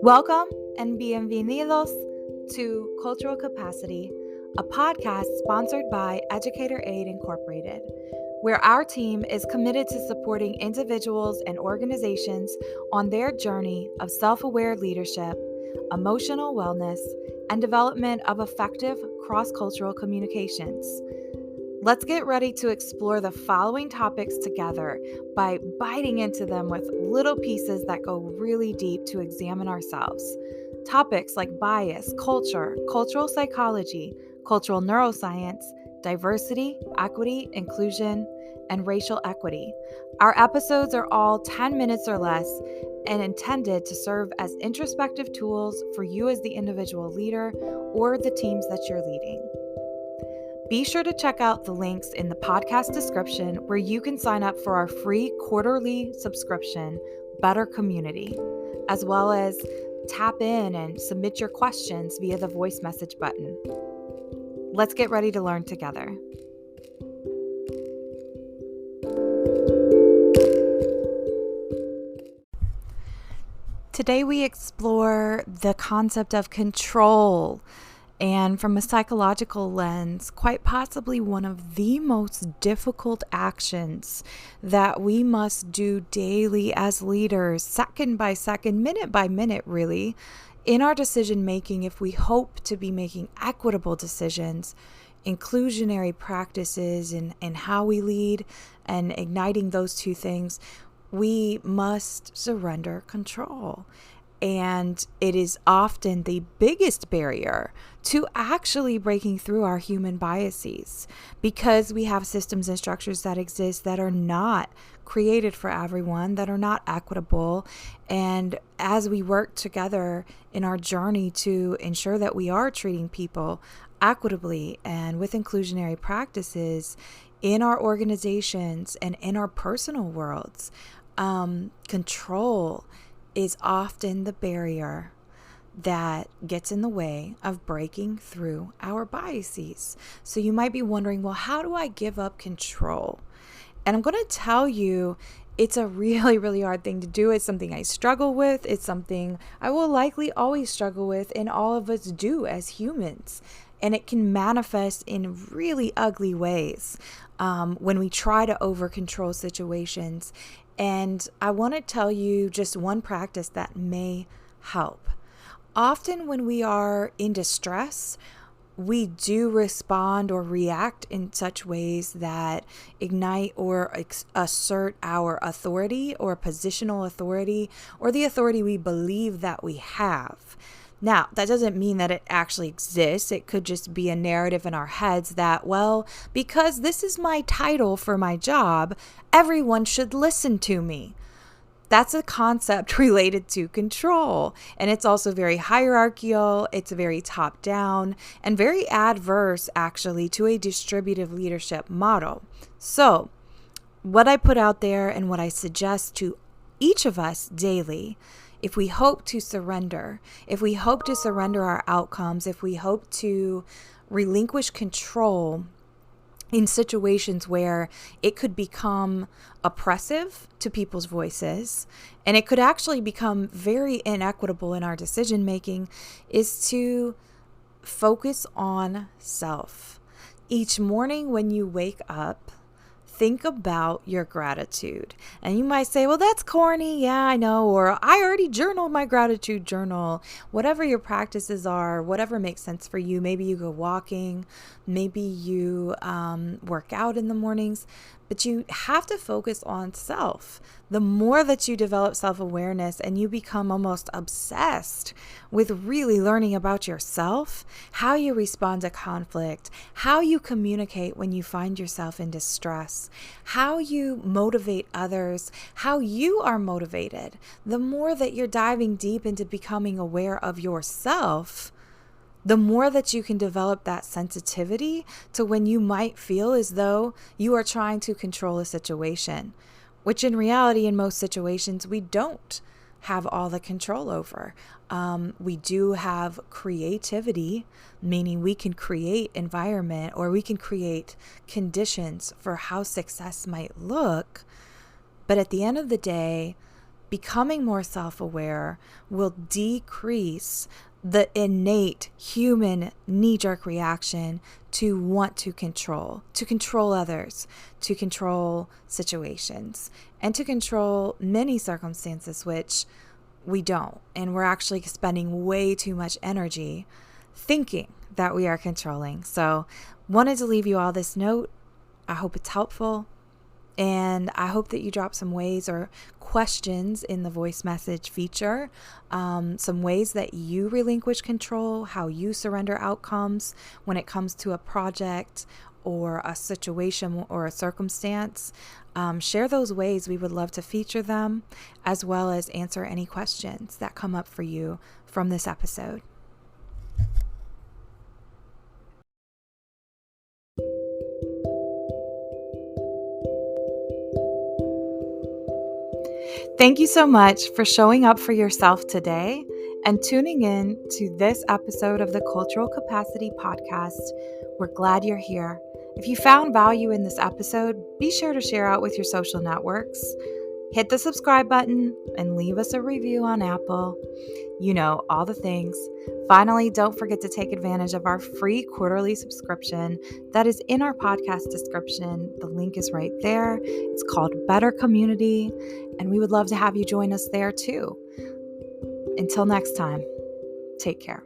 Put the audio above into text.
Welcome and bienvenidos to Cultural Capacity, a podcast sponsored by Educator Aid Incorporated, where our team is committed to supporting individuals and organizations on their journey of self-aware leadership, emotional wellness, and development of effective cross-cultural communications. Let's get ready to explore the following topics together by biting into them with little pieces that go really deep to examine ourselves. Topics like bias, culture, cultural psychology, cultural neuroscience, diversity, equity, inclusion, and racial equity. Our episodes are all 10 minutes or less and intended to serve as introspective tools for you as the individual leader or the teams that you're leading. Be sure to check out the links in the podcast description where you can sign up for our free quarterly subscription, Better Community, as well as tap in and submit your questions via the voice message button. Let's get ready to learn together. Today we explore the concept of control. And from a psychological lens, quite possibly one of the most difficult actions that we must do daily as leaders, second by second, minute by minute, really, in our decision making if we hope to be making equitable decisions, inclusionary practices in how we lead, and igniting those two things, we must surrender control. And it is often the biggest barrier to actually breaking through our human biases because we have systems and structures that exist that are not created for everyone, that are not equitable. And as we work together in our journey to ensure that we are treating people equitably and with inclusionary practices in our organizations and in our personal worlds, control is often the barrier that gets in the way of breaking through our biases. So you might be wondering, well, how do I give up control? And I'm going to tell you, it's a really, really hard thing to do. It's something I struggle with. It's something I will likely always struggle with, and all of us do as humans. And it can manifest in really ugly ways when we try to over-control situations. And I want to tell you just one practice that may help. Often when we are in distress, we do respond or react in such ways that ignite or assert our authority or positional authority or the authority we believe that we have. Now, that doesn't mean that it actually exists. It could just be a narrative in our heads that, well, because this is my title for my job, everyone should listen to me. That's a concept related to control. And it's also very hierarchical. It's very top down and very adverse, actually, to a distributive leadership model. So, what I put out there and what I suggest to each of us daily, if we hope to surrender our outcomes, if we hope to relinquish control in situations where it could become oppressive to people's voices, and it could actually become very inequitable in our decision making, is to focus on self. Each morning when you wake up, think about your gratitude. And you might say, well, that's corny. Yeah, I know. Or I already journaled my gratitude journal. Whatever your practices are, whatever makes sense for you. Maybe you go walking. Maybe you work out in the mornings. But you have to focus on self. The more that you develop self-awareness and you become almost obsessed with really learning about yourself, how you respond to conflict, how you communicate when you find yourself in distress, how you motivate others, how you are motivated, the more that you're diving deep into becoming aware of yourself, the more that you can develop that sensitivity to when you might feel as though you are trying to control a situation, which in reality, in most situations, we don't have all the control over. We do have creativity, meaning we can create environment or we can create conditions for how success might look. But at the end of the day, becoming more self-aware will decrease the innate human knee-jerk reaction to want to control others, to control situations, and to control many circumstances, which we don't. And we're actually spending way too much energy thinking that we are controlling. So wanted to leave you all this note. I hope it's helpful. And I hope that you drop some ways or questions in the voice message feature, some ways that you relinquish control, how you surrender outcomes when it comes to a project or a situation or a circumstance. Share those ways. We would love to feature them, as well as answer any questions that come up for you from this episode. Thank you so much for showing up for yourself today and tuning in to this episode of the Cultural Capacity Podcast. We're glad you're here. If you found value in this episode, be sure to share out with your social networks. Hit the subscribe button and leave us a review on Apple. You know, all the things. Finally, don't forget to take advantage of our free quarterly subscription that is in our podcast description. The link is right there. It's called Better Community, and we would love to have you join us there too. Until next time, take care.